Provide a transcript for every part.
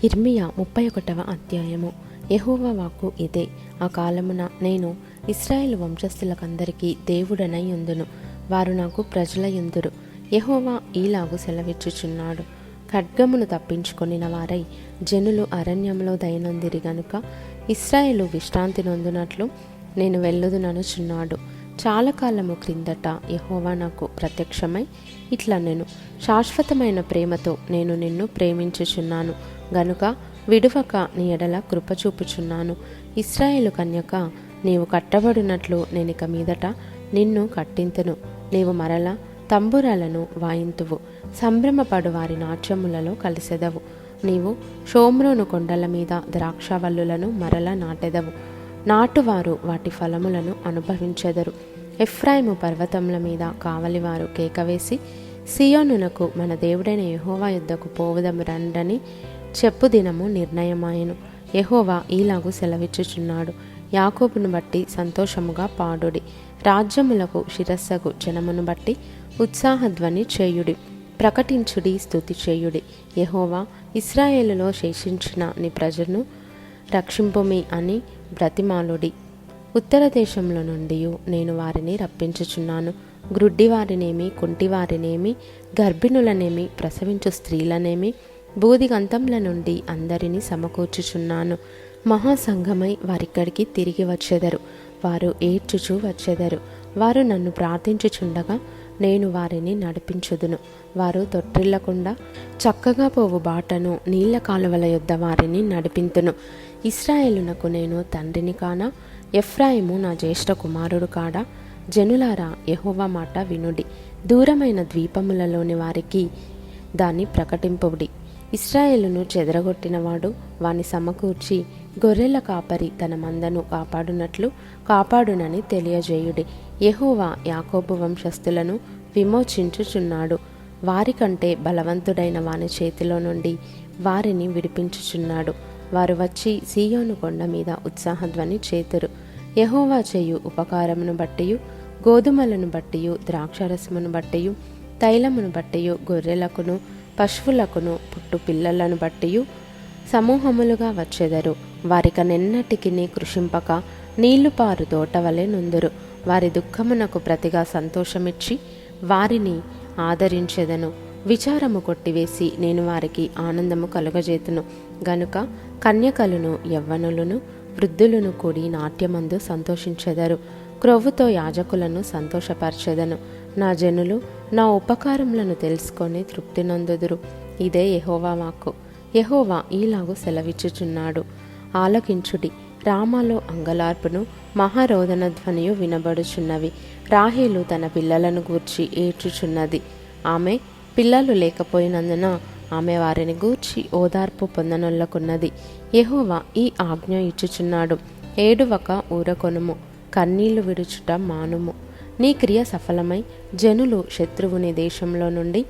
ఇర్మియా 31వ అధ్యాయము. యెహోవా వాక్కు ఇదే. ఆ కాలమున నేను ఇశ్రాయేలు వంశస్థులకందరికీ దేవుడనై యుందును, వారు నాకు ప్రజలయుందురు. యెహోవా ఈలాగు సెలవిచ్చుచున్నాడు. ఖడ్గమును తప్పించుకొనిన వారై జనులు అరణ్యంలో దయనొందిరి గనుక ఇశ్రాయేలు విశ్రాంతి నొందునట్లు నేను వెళ్ళుదుననుచున్నాడు. చాలా కాలము క్రిందట యెహోవా నాకు ప్రత్యక్షమై ఇట్లా నేను శాశ్వతమైన ప్రేమతో నేను నిన్ను ప్రేమించుచున్నాను గనుక విడువక నీ ఎడల కృపచూపుచున్నాను. ఇశ్రాయేలు కన్యక, నీవు కట్టబడినట్లు నేనిక మీదట నిన్ను కట్టింతును. నీవు మరల తంబురాలను వాయింతువు, సంభ్రమపడు వారి నాట్యములలో కలిసెదవు. నీవు షోమ్రోను కొండల మీద ద్రాక్షవల్లులను మరల నాటెదవు, నాటువారు వాటి ఫలములను అనుభవించెదరు. ఎఫ్రాయిము పర్వతముల మీద కావలివారు కేకవేసి, సియోనునకు మన దేవుడైన యెహోవా యుద్ధకు పోవుదము రండని చెప్పు దినము నిర్ణయమాయెను. యెహోవా ఈలాగు సెలవిచ్చుచున్నాడు. యాకోబును బట్టి సంతోషముగా పాడుడి, రాజ్యములకు శిరస్సగు జనమును బట్టి ఉత్సాహధ్వని చేయుడి, ప్రకటించుడి, స్తుతి చేయుడి. యెహోవా ఇశ్రాయేలులో శేషించిన నీ ప్రజను రక్షింపుమి అని బ్రతిమాలుడి. ఉత్తర దేశంలో నుండి నేను వారిని రప్పించుచున్నాను. గ్రుడ్డివారినేమి, కుంటివారినేమి, గర్భిణులనేమి, ప్రసవించు స్త్రీలనేమి బూదిగంతముల నుండి అందరినీ సమకూర్చుచున్నాను. మహాసంఘమై వారిక్కడికి తిరిగి వచ్చెదరు. వారు ఏడ్చుచూ వచ్చెదరు. వారు నన్ను ప్రార్థించుచుండగా నేను వారిని నడిపించుదును. వారు తొట్టిల్లకుండా చక్కగా పోవు బాటను, నీళ్ల కాలువల యొద్ద వారిని నడిపింతును. ఇశ్రాయేలునకు నేను తండ్రిని కానా? ఎఫ్రాయిము నా జ్యేష్ఠ కుమారుడు కాడా? జనులారా, యెహోవా మాట వినుడి. దూరమైన ద్వీపములలోని వారికి దాన్ని ప్రకటింపుడి. ఇశ్రాయేలును చెదరగొట్టినవాడు వాని సమకూర్చి, గొర్రెల కాపరి తన మందను కాపాడునట్లు కాపాడునని తెలియజేయుడి. యెహోవా యాకోబు వంశస్థులను విమోచించుచున్నాడు. వారికంటే బలవంతుడైన వాని చేతిలో నుండి వారిని విడిపించుచున్నాడు. వారు వచ్చి సీయోను కొండ మీద ఉత్సాహధ్వని చేతురు. యెహోవా చేయు ఉపకారమును బట్టియు, గోధుమలను బట్టియు, ద్రాక్షరసమును బట్టియు, తైలమును బట్టియు, గొర్రెలకును పశువులకును పుట్టు పిల్లలను బట్టియు సమూహములుగా వచ్చెదరు. వారికనెన్నటికి కృషింపక నీళ్లు పారు తోటవలె నుందురు. వారి దుఃఖమునకు ప్రతిగా సంతోషమిచ్చి వారిని ఆదరించెదను. విచారము కొట్టివేసి నేను వారికి ఆనందము కలుగజేతును గనుక కన్యకలను, యవ్వనులను, వృద్ధులను కూడి నాట్యమందు సంతోషించెదరు. క్రొవ్వుతో యాజకులను సంతోషపరచెదను. నా జనులు నా ఉపకారములను తెలుసుకొని తృప్తి నొందుదురు. ఇదే యెహోవా వాక్కు. యెహోవా ఈలాగు సెలవిచ్చుచున్నాడు. ఆలకించుడి, రామాలో అంగలార్పును మహారోదన ధ్వనియు వినబడుచున్నవి. రాహేలు తన పిల్లలను గూర్చి ఏడ్చుచున్నది. ఆమె పిల్లలు లేకపోయినందున ఆమె వారిని గూర్చి ఓదార్పు పొందనొల్లకున్నది. యెహోవా ఈ ఆజ్ఞ ఇచ్చుచున్నాడు. ఏడువక ఊరకొనుము, కన్నీళ్లు విడుచుట మానుము. నీ క్రియ సఫలమై జనులు శత్రువుని దేశంలో నుండి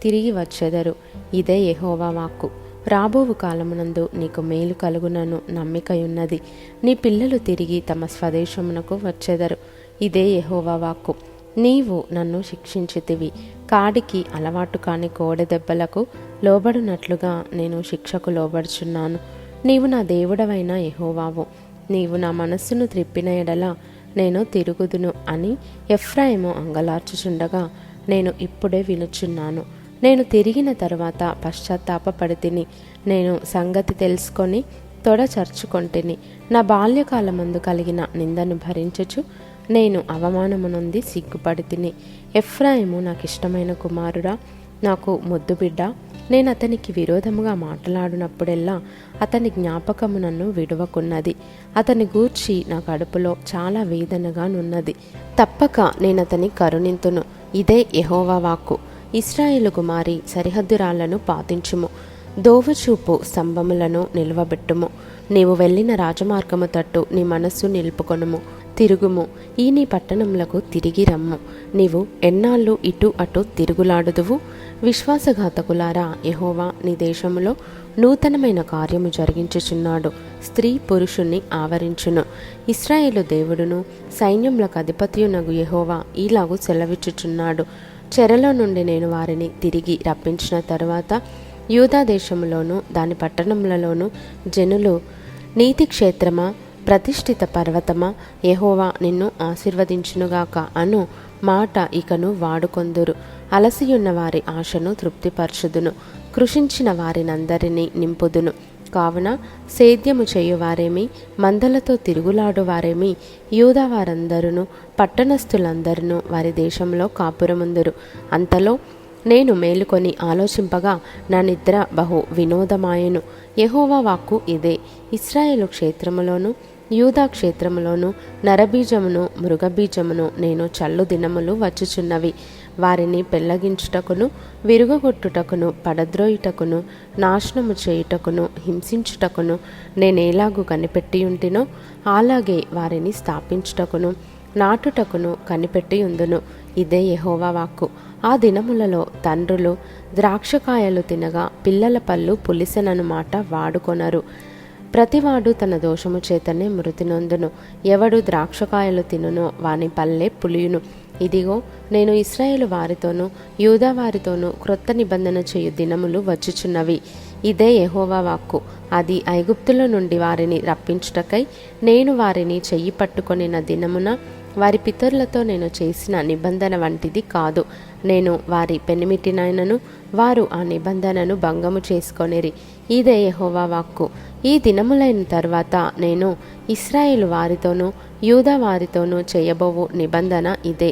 తిరిగి వచ్చెదరు. ఇదే యెహోవా వాక్కు. రాబోవు కాలమునందు నీకు మేలు కలుగునను నమ్మికయున్నది. నీ పిల్లలు తిరిగి తమ స్వదేశమునకు వచ్చెదరు. ఇదే యెహోవా వాక్కు. నీవు నన్ను శిక్షించితివి. కాడికి అలవాటు కాని కోడెదెబ్బలకు లోబడినట్లుగా నేను శిక్షకు లోబడుచున్నాను. నీవు నా దేవుడవైన యెహోవావు. నీవు నా మనస్సును త్రిప్పిన ఎడల నేను తిరుగుదును అని ఎఫ్రాయిము అంగలార్చుచుండగా నేను ఇప్పుడే వినుచున్నాను. నేను తిరిగిన తరువాత పశ్చాత్తాపపడితిని. నేను సంగతి తెలుసుకొని తొడ చర్చుకొంటిని. నా బాల్యకాలమందు కలిగిన నిందను భరించుచు నేను అవమానము నుండి సిగ్గుపడితిని. ఎఫ్రాయిము నాకిష్టమైన కుమారుడా, నాకు ముద్దు బిడ్డ. నేను అతనికి విరోధముగా మాట్లాడినప్పుడెల్లా అతని జ్ఞాపకము నన్ను విడువకున్నది. అతని గూర్చి నా కడుపులో చాలా వేదనగా నున్నది. తప్పక నేనతని కరుణింతును. ఇదే యెహోవా వాక్కు. ఇశ్రాయేలు కుమారి, సరిహద్దురాళ్లను పాటించుము, దోవచూపు స్తంభములను నిలువబెట్టుము. నీవు వెళ్ళిన రాజమార్గము తట్టు నీ మనస్సు నిలుపుకొనుము. తిరుగుము, ఈ నీ పట్టణములకు తిరిగి రమ్ము. నీవు ఎన్నాళ్ళు ఇటు అటు తిరుగులాడుదువు? విశ్వాసఘాతకులారా, యెహోవా నీ దేశములో నూతనమైన కార్యము జరిగించుచున్నాడు. స్త్రీ పురుషుణ్ణి ఆవరించును. ఇశ్రాయేలు దేవుడును సైన్యములకు అధిపతియునగు యెహోవా ఈలాగు సెలవిచ్చుచున్నాడు. చెరలో నుండి నేను వారిని తిరిగి రప్పించిన తరువాత యూదా దేశములోను దాని పట్టణములలోను జనులు, నీతి క్షేత్రమా, ప్రతిష్ఠిత పర్వతమా, యెహోవా నిన్ను ఆశీర్వదించునుగాక అను మాట ఇకను వాడుకొందురు. అలసియున్న వారి ఆశను తృప్తిపరచుదును, కృషించిన వారినందరినీ నింపుదును. కావున సేద్యము చేయువారేమి, మందలతో తిరుగులాడువారేమి, యూదా వారందరూ పట్టణస్థులందరూ వారి దేశంలో కాపురముందురు. అంతలో నేను మేలుకొని ఆలోచింపగా నా నిద్ర బహు వినోదమాయెను. యెహోవా వాక్కు ఇదే: ఇశ్రాయేలు క్షేత్రములోను యూదా క్షేత్రములోను నరబీజమును మృగబీజమును నేను చల్లు దినములు వచ్చుచున్నవి. వారిని పెళ్లగించుటకును, విరుగగొట్టుటకును, పడద్రోయుటకును, నాశనము చేయుటకును, హింసించుటకును నేనేలాగు కనిపెట్టియుంటినో అలాగే వారిని స్థాపించుటకును, నాటుటకును కనిపెట్టియుందును. ఇదే యెహోవా వాక్కు. ఆ దినములలో తండ్రులు ద్రాక్షకాయలు తినగా పిల్లల పళ్ళు పులిసెనను మాట వాడుకొనరు. ప్రతివాడు తన దోషము చేతనే మృతి నొందును. ఎవడు ద్రాక్షకాయలు తినునో వాని పల్లె పులియును. ఇదిగో, నేను ఇశ్రాయేలు వారితోనూ యూదా వారితోనూ క్రొత్త నిబంధన చేయు దినములు వచ్చుచున్నవి. ఇదే యెహోవా వాక్కు. అది ఐగుప్తులో నుండి వారిని రప్పించుటకై నేను వారిని చెయ్యి పట్టుకొనిన దినమున వారి పితరులతో నేను చేసిన నిబంధన వంటిది కాదు. నేను వారి పెనిమిటినైనను వారు ఆ నిబంధనను భంగము చేసుకొనిరి. ఇదే యెహోవా వాక్కు. ఈ దినములైన తర్వాత నేను ఇశ్రాయేలు వారితోనూ యూదా వారితోనూ చేయబోవు నిబంధన ఇదే: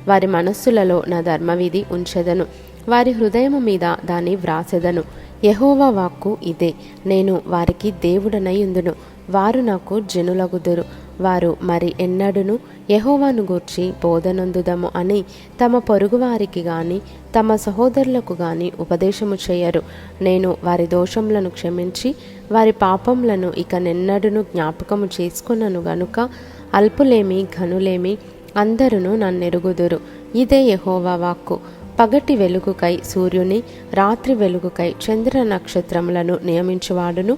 వారి మనస్సులలో నా ధర్మవిధి ఉంచెదను, వారి హృదయము మీద దాన్ని వ్రాసెదను. యెహోవా వాక్కు ఇదే: నేను వారికి దేవుడనై ఉందును, వారు నాకు జనులగుదురు. వారు మరి ఎన్నడూను యెహోవాను గూర్చి బోధనొందుదము అని తమ పొరుగువారికి గాని తమ సహోదరులకు గాని ఉపదేశము చేయరు. నేను వారి దోషములను క్షమించి వారి పాపములను ఇక నెన్నడూను జ్ఞాపకము చేసుకొనను గనుక అల్పులేమి ఘనులేమి అందరూ నన్నెరుగుదురు. ఇదే యెహోవా వాక్కు. పగటి వెలుగుకై సూర్యుని, రాత్రి వెలుగుకై చంద్ర నక్షత్రములను నియమించువాడును,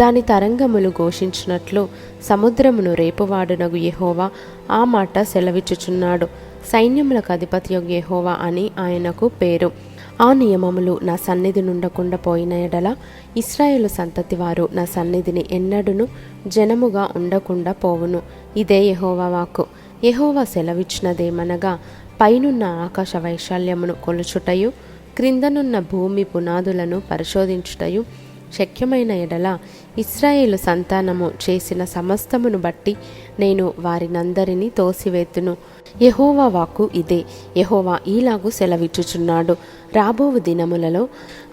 దాని తరంగములు ఘోషించినట్లు సముద్రమును రేపువాడునగు యెహోవా ఆ మాట సెలవిచ్చుచున్నాడు. సైన్యములకు అధిపతియగు యెహోవా అని ఆయనకు పేరు. ఆ నియమములు నా సన్నిధి నుండకుండా పోయిన ఎడల ఇశ్రాయేలు సంతతి వారు నా సన్నిధిని ఎన్నడూను జనముగా ఉండకుండా పోవును. ఇదే యెహోవా వాక్కు. యెహోవా సెలవిచ్చినదేమనగా, పైనున్న ఆకాశ వైశాల్యమును కొలుచుటయు, క్రిందనున్న భూమి పునాదులను పరిశోధించుటయు శక్యమైన ఎడల ఇశ్రాయేలు సంతానము చేసిన సమస్తమును బట్టి నేను వారినందరినీ తోసివేతును. యెహోవా వాక్కు ఇదే. యెహోవా ఈలాగు సెలవిచ్చుచున్నాడు: రాబోవు దినములలో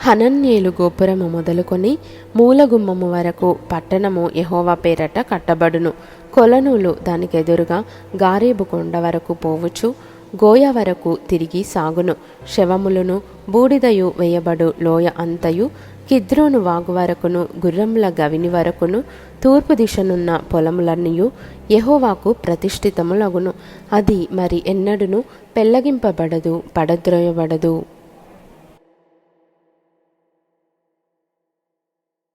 హనన్యేలు గోపురము మొదలుకొని మూలగుమ్మము వరకు పట్టణము యెహోవా పేరట కట్టబడును. కొలనూలు దానికెదురుగా గారేబు కొండ వరకు పోవచ్చు, గోయ వరకు తిరిగి సాగును. శవములను బూడిదయు వేయబడు లోయ అంతయు కిద్రోను వాగు వరకును గుర్రముల గవిని వరకును తూర్పు దిశనున్న పొలములన్నీయు యెహోవాకు ప్రతిష్ఠితములగును. అది మరి ఎన్నడూను పెళ్లగింపబడదు, పడద్రోయబడదు.